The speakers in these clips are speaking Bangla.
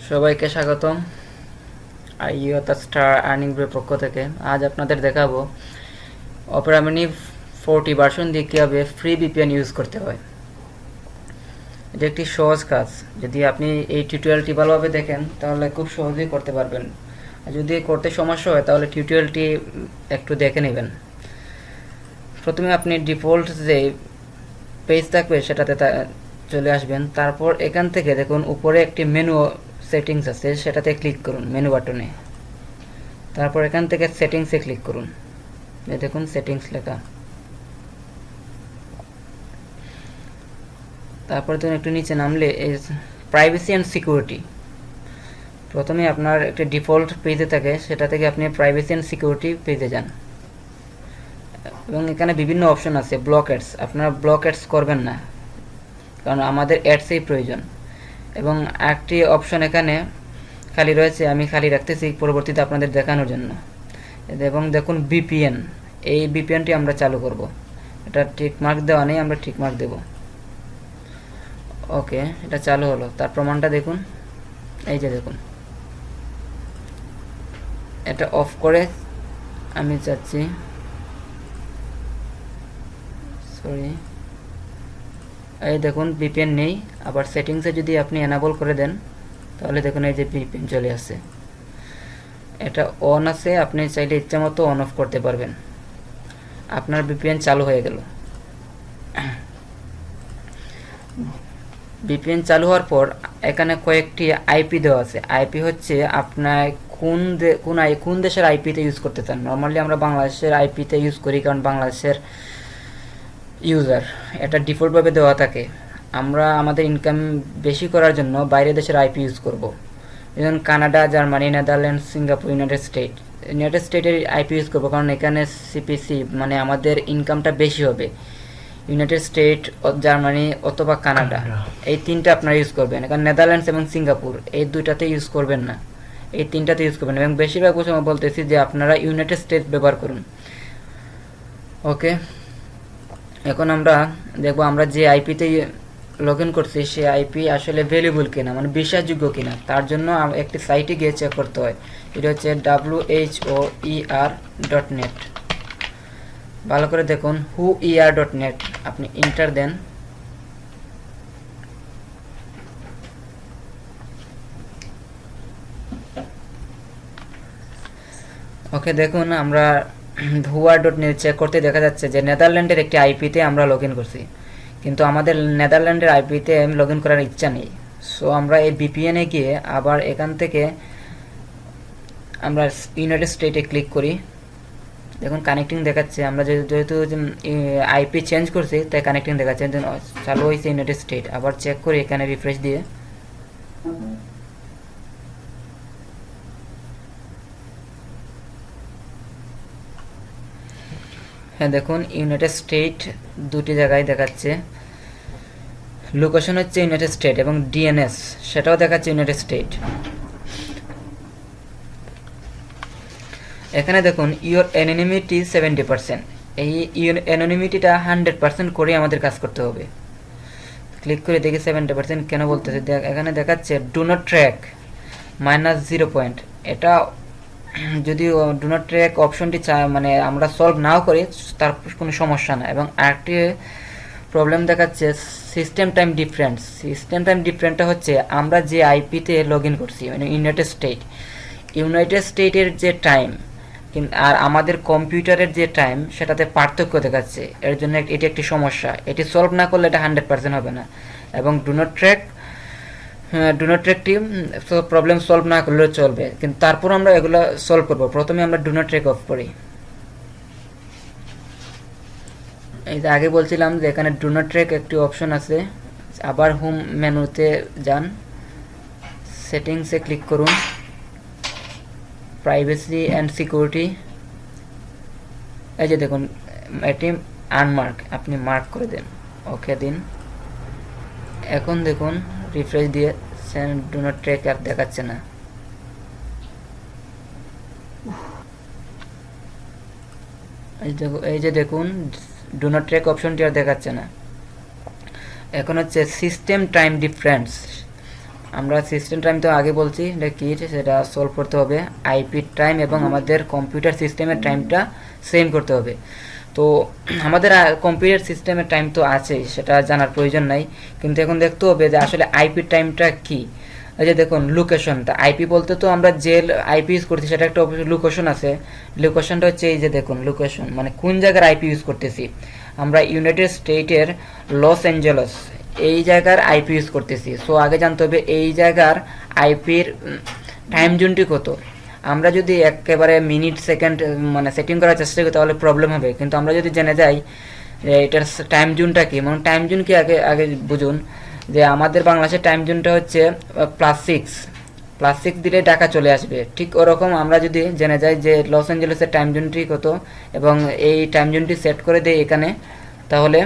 সবাইকে স্বাগতম আইওতা স্টার আর্নিং গ্রুপের পক্ষ থেকে। আজ আপনাদের দেখাবো অপেরা মিনি 40 ভার্সন দিয়ে কীভাবে ফ্রি ভিপিএন ইউজ করতে হয়। এটা একটি সহজ কাজ। যদি আপনি এই টিউটোরিয়ালটি ভালোভাবে দেখেন তাহলে খুব সহজেই করতে পারবেন। আর যদি করতে সমস্যা হয় তাহলে টিউটোরিয়ালটি একটু দেখে নেবেন। প্রথমে আপনি ডিফল্ট যে পেজ থাকবে সেটাতে চলে আসবেন। তারপর এখান থেকে দেখুন উপরে একটি মেনু সেটিংস আছে, সেটাতে ক্লিক করুন মেনু বাটনে। তারপর এখান থেকে সেটিংসে ক্লিক করুন। এই দেখুন সেটিংস লেখা। তারপর দেখুন একটু নিচে নামলে এই প্রাইভেসি অ্যান্ড সিকিউরিটি। প্রথমে আপনার একটি ডিফল্ট পেজে থাকে, সেটা থেকে আপনি প্রাইভেসি অ্যান্ড সিকিউরিটি পেজে যান এবং এখানে বিভিন্ন অপশন আছে। ব্লক অ্যাডস, আপনারা ব্লক অ্যাডস করবেন না, কারণ আমাদের অ্যাডসেই প্রয়োজন। এবং একটি অপশন এখানে খালি রয়েছে, আমি খালি রাখতেছি পরবর্তীতে আপনাদের দেখানোর জন্য। এবং দেখুন ভিপিএন, এই ভিপিএনটি আমরা চালু করব। এটা টিক মার্ক দেওয়া নেই, আমরা টিক মার্ক দেব। ওকে, এটা চালু হলো। তার প্রমাণটা দেখুন, এই যে দেখুন। এটা অফ করে আমি চাচ্ছি, সরি, এই দেখুন ভিপিএন নেই। আবার সেটিংসে যদি আপনি এনাবল করে দেন তাহলে দেখুন এই যে ভিপিএন চলে আসে। এটা অন আছে, আপনি চাইলে ইচ্ছা মতো অন অফ করতে পারবেন। আপনার ভিপিএন চালু হয়ে গেল। ভিপিএন চালু হওয়ার পর এখানে কয়েকটি আইপি দেওয়া আছে। আইপি হচ্ছে আপনার কোন দেশের আইপিতে ইউজ করতে চান। নর্মালি আমরা বাংলাদেশের আইপিতে ইউজ করি, কারণ বাংলাদেশের ইউজার। এটা ডিফল্টভাবে দেওয়া থাকে। আমরা আমাদের ইনকাম বেশি করার জন্য বাইরের দেশের আইপি ইউজ করব। যেমন Canada, Germany, Netherlands, Singapore, United স্টেটের আইপি ইউজ করবো, কারণ এখানে সিপিসি মানে আমাদের ইনকামটা বেশি হবে। ইউনাইটেড স্টেট, জার্মানি অথবা কানাডা, এই তিনটা আপনারা ইউজ করবেন। কারণ নেদারল্যান্ডস এবং সিঙ্গাপুর এই দুইটাতে ইউজ করবেন না, এই তিনটাতে ইউজ করবেন। এবং বেশিরভাগ সময় বলতেছি যে আপনারা ইউনাইটেড স্টেটস ব্যবহার করুন। ওকে, এখন আমরা দেখবো আমরা যে আইপিতে লগ ইন করছি সে আইপি আসলে ভ্যালুয়েবল কিনা, মানে বিশ্বাসযোগ্য কিনা। তার জন্য একটি সাইটে গিয়ে চেক করতে হয়। এটা হচ্ছে whoer.net। ভালো করে দেখুন, whoer.net, আপনি ইন্টার দেন। ওকে, দেখুন আমরা whoer.net চেক করতে দেখা যাচ্ছে যে নেদারল্যান্ডের একটি আইপিতে আমরা লগ ইন করছি, কিন্তু আমাদের নেদারল্যান্ডের আইপিতে লগ ইন করার ইচ্ছা নেই। সো আমরা এই ভিপিএনে গিয়ে আবার এখান থেকে আমরা ইউনাইটেড স্টেটে ক্লিক করি। দেখুন কানেক্টিং দেখাচ্ছে। আমরা যেহেতু আইপি চেঞ্জ করছি তাই কানেক্টিং দেখাচ্ছে। চালু হয়েছে ইউনাইটেড স্টেট। আবার চেক করি এখানে রিফ্রেশ দিয়ে। হ্যাঁ, দেখুন ইউনাইটেড স্টেট দুটি জায়গায় দেখাচ্ছে। লোকেশন হচ্ছে ইউনাইটেড স্টেট এবং ডিএনএস সেটাও দেখাচ্ছে ইউনাইটেড স্টেট। এখানে দেখুন ইউর অ্যানোনিমিটি 70%। এই অ্যানোনিমিটিটা 100% করে আমাদের কাজ করতে হবে। ক্লিক করে দেখি 70% কেন বলতেছে। এখানে দেখাচ্ছে ডু নট ট্র্যাক -0 পয়েন্ট। এটা যদি ডু নট ট্র্যাক অপশনটি মানে আমরা সলভ নাও করি তার কোনো সমস্যা না। এবং আরেকটি প্রবলেম দেখাচ্ছে system time difference. System time ডিফারেন্সটা হচ্ছে আমরা যে আইপিতে লগ ইন করছি মানে ইউনাইটেড স্টেটের যে টাইম আর আমাদের কম্পিউটারের যে টাইম সেটাতে পার্থক্য দেখাচ্ছে। এর জন্য এটি একটি সমস্যা। এটি সলভ না করলে এটা 100% হবে না। এবং ডু নট ট্র্যাকটি প্রবলেম সলভ না করলেও চলবে, কিন্তু তারপর আমরা এগুলো সলভ করব। প্রথমে আমরা ডু নট ট্র্যাক অফ করি। এই যে আগে বলছিলাম যে এখানে ডু নট ট্র্যাক একটি অপশন আছে। আবার হোম মেনুতে যান, সেটিংসে ক্লিক করুন, প্রাইভেসি অ্যান্ড সিকিউরিটি। এই যে দেখুন এটি আনমার্ক, আপনি মার্ক করে দেন, ওকে দিন। এখন দেখুন রিফ্রেশ দিয়ে ডু নট ট্র্যাক আর দেখাচ্ছে না। এই যে দেখুন ডু নট ট্র্যাক অপশনটি আর দেখাচ্ছে না। এখন হচ্ছে সিস্টেম টাইম ডিফারেন্স। আমরা সিস্টেম টাইম তো আগে বলছি এটা কি, সেটা সলভ করতে হবে। আইপি টাইম এবং আমাদের কম্পিউটার সিস্টেমের টাইমটা সেম করতে হবে। তো আমাদের কম্পিউটার সিস্টেমের টাইম তো আছেই, সেটা জানার প্রয়োজন নাই, কিন্তু এখন দেখতে হবে যে আসলে আইপি টাইমটা কি। এই যে দেখুন লোকেশনটা, আইপি বলতে তো আমরা যে আইপি ইউজ করছি সেটা একটা লোকেশন আছে। লোকেশনটা হচ্ছে এই যে দেখুন লোকেশন মানে কোন জায়গার আইপি ইউজ করতেছি। আমরা ইউনাইটেড স্টেটের লস অ্যাঞ্জেলস এই জায়গার আইপি ইউজ করতেছি। সো আগে জানতে হবে এই জায়গার আইপির টাইম জোনটি কত। আমরা যদি একেবারে মিনিট সেকেন্ড মানে সেটিং করার চেষ্টা করি তাহলে প্রবলেম হবে, কিন্তু আমরা যদি জেনে যাই যে এটার টাইম জোনটা কি, মানে টাইম জোন কি আগে আগে বুঝুন যে আমাদের বাংলাদেশের টাইম জোনটা হচ্ছে +6 দিলে ঢাকা চলে আসবে। ঠিক ওরকম আমরা যদি জেনে যাই যে লস অ্যাঞ্জেলেসের টাইম জোনটি কত এবং এই টাইম জোনটি সেট করে দিই এখানে, তাহলে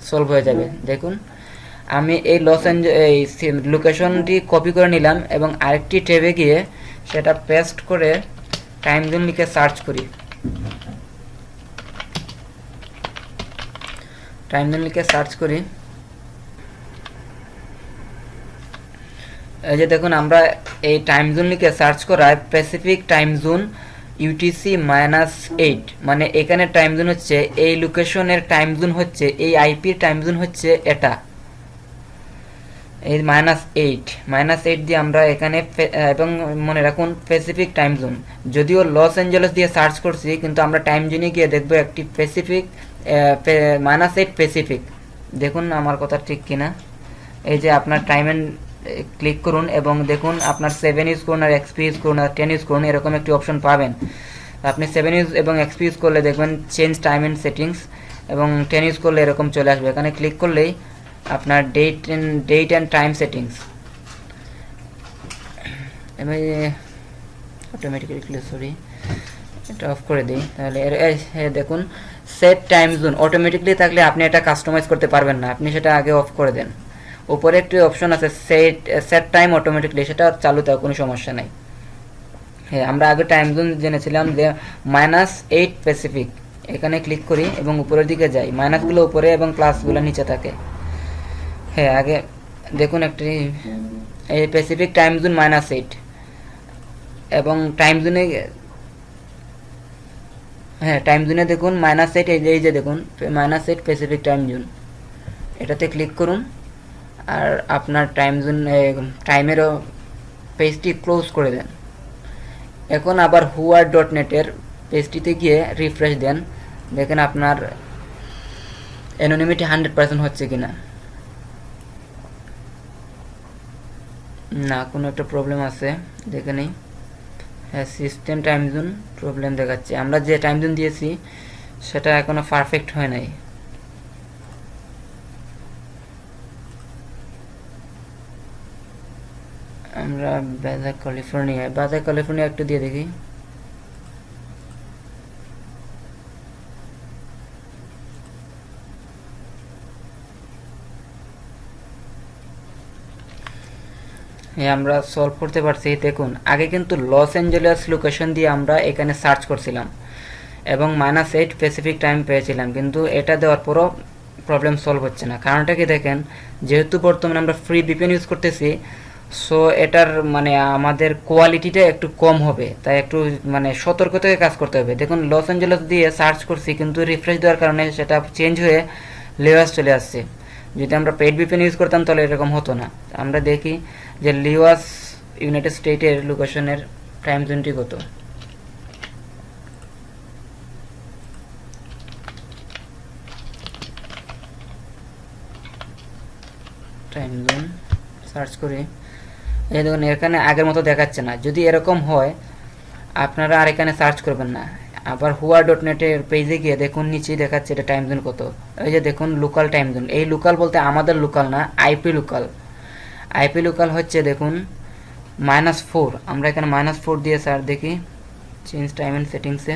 সলভ হয়ে যাবে। দেখুন আমি এই এই লোকেশনটি কপি করে নিলাম এবং আরেকটি ট্যাবে গিয়ে সেটা পেস্ট করে টাইম জোন লিখে সার্চ করি। টাইম জোন লিখে সার্চ করি, এই যে দেখুন আমরা এই টাইম জোন লিখে সার্চ করায় প্যাসিফিক টাইম জোন UTC-8, মানে এখানে টাইম জোন হচ্ছে এই লোকেশনের টাইম জোন হচ্ছে এই আইপির টাইম জোন হচ্ছে এটা এই -8 দিয়ে আমরা এখানে এবং মনে রাখুন প্যাসিফিক টাইম জোন, যদিও লস অ্যাঞ্জেলেস দিয়ে সার্চ করছি কিন্তু আমরা টাইম জোনে গিয়ে দেখবো একটি প্যাসিফিক -8 প্যাসিফিক। দেখুন আমার কথা ঠিক কিনা। এই যে আপনার টাইম এন্ড ক্লিক করুন এবং দেখুন আপনার 7 ইউজ করুন আর XP ইউজ করুন আর 10 ইউজ করুন, এরকম একটি অপশন পাবেন। আপনি 7 ইউজ এবং XP ইউজ করলে দেখবেন চেঞ্জ টাইম এন্ড সেটিংস, এবং 10 ইউজ করলে এরকম চলে আসবে। এখানে ক্লিক করলেই আপনার ডেট অ্যান্ড টাইম সেটিংস এবার অটোমেটিক্যালি এটা অফ করে দিই, তাহলে দেখুন সেট টাইম জোন অটোমেটিকলি থাকলে আপনি এটা কাস্টমাইজ করতে পারবেন না, আপনি সেটা আগে অফ করে দেন। উপরে একটি অপশন আছে সেট টাইম অটোমেটিকলি, সেটা চালু থাকে, কোনো সমস্যা নাই। হ্যাঁ আমরা আগে টাইম জোন জেনেছিলাম যে -8 প্যাসিফিক, এখানে ক্লিক করি এবং উপরের দিকে যাই, মাইনাসগুলো উপরে এবং প্লাসগুলো নিচে থাকে। হ্যাঁ আগে দেখুন একটি এই প্যাসিফিক টাইম জোন -8 এবং টাইম জোনে হ্যাঁ টাইম জোনে দেখুন -8 এই যে দেখুন -8 প্যাসিফিক টাইম জোন, এটাতে ক্লিক করুন আর আপনার টাইম জোন টাইমেরও পেজটি ক্লোজ করে দেন। এখন আবার whoar.net-এর পেজটিতে গিয়ে রিফ্রেশ দেন, দেখেন আপনার অ্যানোনিমিটি 100% হচ্ছে কিনা। না কোনো একটা প্রবলেম আছে দেখে নেই। হ্যাঁ সিস্টেম টাইম জোন প্রবলেম দেখাচ্ছে, আমরা যে টাইম জোন দিয়েছি সেটা এখনো পারফেক্ট হয় নাই। আমরা বাজা ক্যালিফোর্নিয়া একটু দিয়ে দেখি। আমরা সলভ করতে পারছি। দেখুন আগে কিন্তু লস অ্যাঞ্জেলেস লোকেশন দিয়ে আমরা এখানে সার্চ করছিলাম এবং -8 প্যাসিফিক টাইম পেয়েছিলাম, কিন্তু এটা দেওয়ার পরও প্রবলেম সলভ হচ্ছে না। কারণটা কি দেখেন, যেহেতু বর্তমানে আমরা ফ্রি VPN ইউজ করতেছি, সো এটার মানে আমাদের কোয়ালিটিটা একটু কম হবে, তাই একটু মানে সতর্ক থেকে কাজ করতে হবে। দেখুন লস অ্যাঞ্জেলেস দিয়ে সার্চ করছি কিন্তু রিফ্রেশ দেওয়ার কারণে সেটা চেঞ্জ হয়ে লিওয়াস চলে আসছে। যদি আমরা পেড VPN ইউজ করতাম তাহলে এরকম হতো না। আমরা দেখি যে লিওয়াস ইউনাইটেড স্টেটের লোকেশনের টাইম জোনটি কত। টাইম জোন সার্চ করি, এই দেখুন এখানে আগের মতো দেখাচ্ছে না। যদি এরকম হয় আপনারা আর এখানে সার্চ করবেন না, আবার whoar.net-এর পেজে গিয়ে দেখুন নিচেই দেখাচ্ছে এটা টাইম জোন কত। এই যে দেখুন লোকাল টাইম জোন, এই লোকাল বলতে আমাদের লোকাল না, আইপি লোকাল হচ্ছে দেখুন -4। আমরা এখানে -4 দিয়ে স্যার দেখি চেঞ্জ টাইম এন্ড সেটিংসে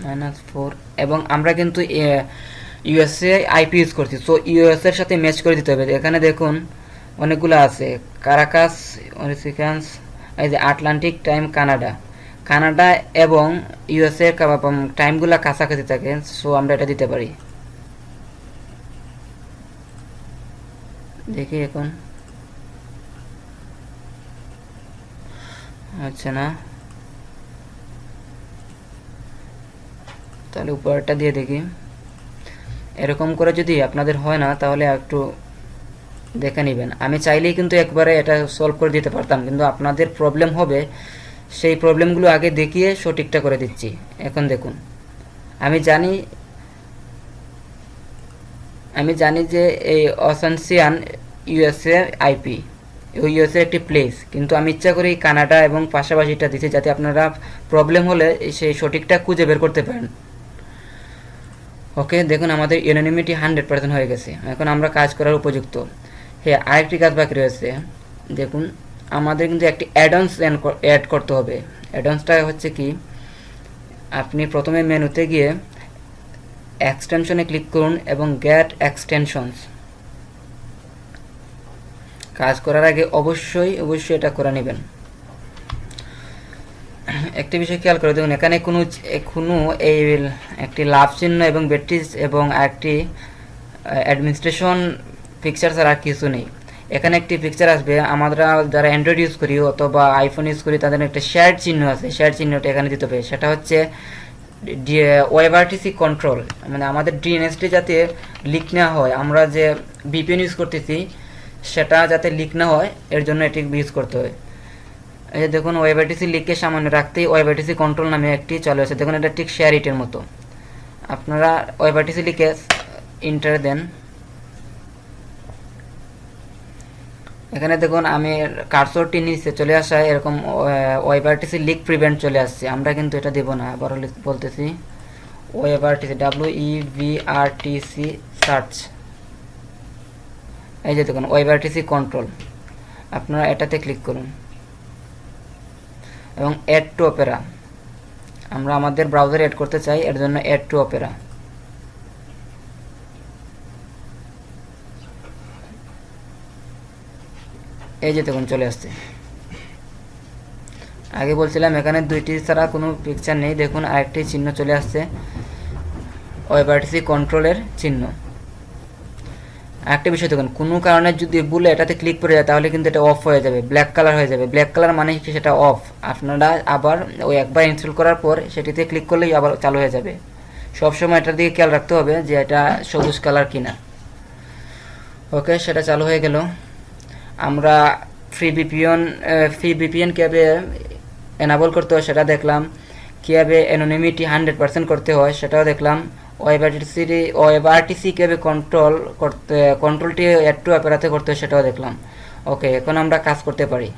-4, এবং আমরা কিন্তু ইউএসএ আইপি ইউজ করছি, সো ইউএস এর সাথে ম্যাচ করে দিতে হবে। এখানে দেখুন অনেকগুলো আছে, কারাকাস, অরিসিকান্স, এই যে আটলান্টিক টাইম কানাডা এবং ইউএসএ এর টাইমগুলো কাছাকাছি থাকে, সো আমরা এটা দিতে পারি। দেখি এখন আচ্ছা না, তাহলে উপরটা দিয়ে দেখি। এরকম করে যদি আপনাদের হয় না তাহলে একটু দেখে নেবেন। আমি চাইলেই কিন্তু একবারে এটা সলভ করে দিতে পারতাম, কিন্তু আপনাদের প্রবলেম হবে, সেই প্রবলেমগুলো আগে দেখিয়ে সঠিকটা করে দিচ্ছি। এখন দেখুন, আমি জানি যে এই অসানসিয়ান ইউএসএ আইপি, ওই ইউএসএ একটি প্লেস, কিন্তু আমি ইচ্ছা করি কানাডা এবং পাশাপাশিটা দিচ্ছি যাতে আপনারা প্রবলেম হলে সেই সঠিকটা খুঁজে বের করতে পারেন। ওকে, দেখুন আমাদের ইউনানিমিটি 100% হয়ে গেছে, এখন আমরা কাজ করার উপযুক্ত। হ্যাঁ, আরেকটি কাজ বাকি রয়েছে। দেখুন, আমাদের কিন্তু একটি অ্যাডন্স অ্যাড করতে হবে। অ্যাডন্সটা হচ্ছে কি, আপনি প্রথমে মেনুতে গিয়ে এক্সটেনশনে ক্লিক করুন এবং গেট এক্সটেনশনস। কাজ করার আগে অবশ্যই এটা করে নেবেন। একটি বিষয় খেয়াল করে দেখুন, এখানে কোনো এই একটি লাভ চিহ্ন এবং ব্যাটারিজ এবং একটি অ্যাডমিনিস্ট্রেশন পিকচার ছাড়া আর কিছু নেই। এখানে একটি পিকচার আসবে, আমরা যারা অ্যান্ড্রয়েড ইউজ করি অথবা আইফোন ইউজ করি তাদের একটা শেয়ার চিহ্ন আছে, শেয়ার চিহ্নটা এখানে দিতে হবে। সেটা হচ্ছে ওয়েবআরটিসি কন্ট্রোল, মানে আমাদের ডিএনএসটি যাতে লিক না হয়, আমরা যে ভিপিএন ইউজ করতেছি সেটা যাতে লিক না হয় এর জন্য এটি ইউজ করতে হয়। এই যে দেখুন, ওয়েবআরটিসি লিককে সামান্য রাখতেই ওয়েবআরটিসি কন্ট্রোল নামে একটি চলে আসে। দেখুন, এটা ঠিক শেয়ার ইটের মতো। আপনারা ওয়েবআরটিসি লিখে ইন্টার দেন। এখানে দেখুন, আমি কার্সরটি নিচে চলে আসায় এরকম ওয়েবআরটিসি লিক প্রিভেন্ট চলে আসছে। আমরা কিন্তু এটা দেব না, আবারও বলতেছি, ওয়েবআরটিসি WEVRTC সার্চ। এই যে দেখুন, ওয়েবআরটিসি কন্ট্রোল, আপনারা এটাতে ক্লিক করুন এবং অ্যাড টু অপেরা, আমরা আমাদের ব্রাউজারে অ্যাড করতে চাই, এর জন্য অ্যাড টু অপেরা। এই যে দেখুন চলে আসছে। আগে বলছিলাম এখানে দুইটি ছাড়া কোনো পিকচার নেই, দেখুন আরেকটি চিহ্ন চলে আসছে, ওয়েবআরটিসি কন্ট্রোলের চিহ্ন। আরেকটা বিষয় দেখুন, কোনো কারণে যদি ভুলে এটাতে ক্লিক করে যায় তাহলে কিন্তু এটা অফ হয়ে যাবে, ব্ল্যাক কালার হয়ে যাবে। ব্ল্যাক কালার মানে সেটা অফ। আপনারা আবার ওই একবার ইনস্টল করার পর সেটিতে ক্লিক করলেই আবার চালু হয়ে যাবে। সবসময় এটার দিকে খেয়াল রাখতে হবে যে এটা সবুজ কালার কিনা। ওকে, সেটা চালু হয়ে গেল। আমরা ফ্রি ভিপিএন কীভাবে এনাবল করতে হয় সেটা দেখলাম, কীভাবে অ্যানোনিমিটি 100% করতে হয় সেটাও দেখলাম, ওয়েবআরটিসি কীভাবে কন্ট্রোলটি অ্যাড টু অপেরাতে করতে হয় সেটাও দেখলাম। ওকে, এখন আমরা কাজ করতে পারি।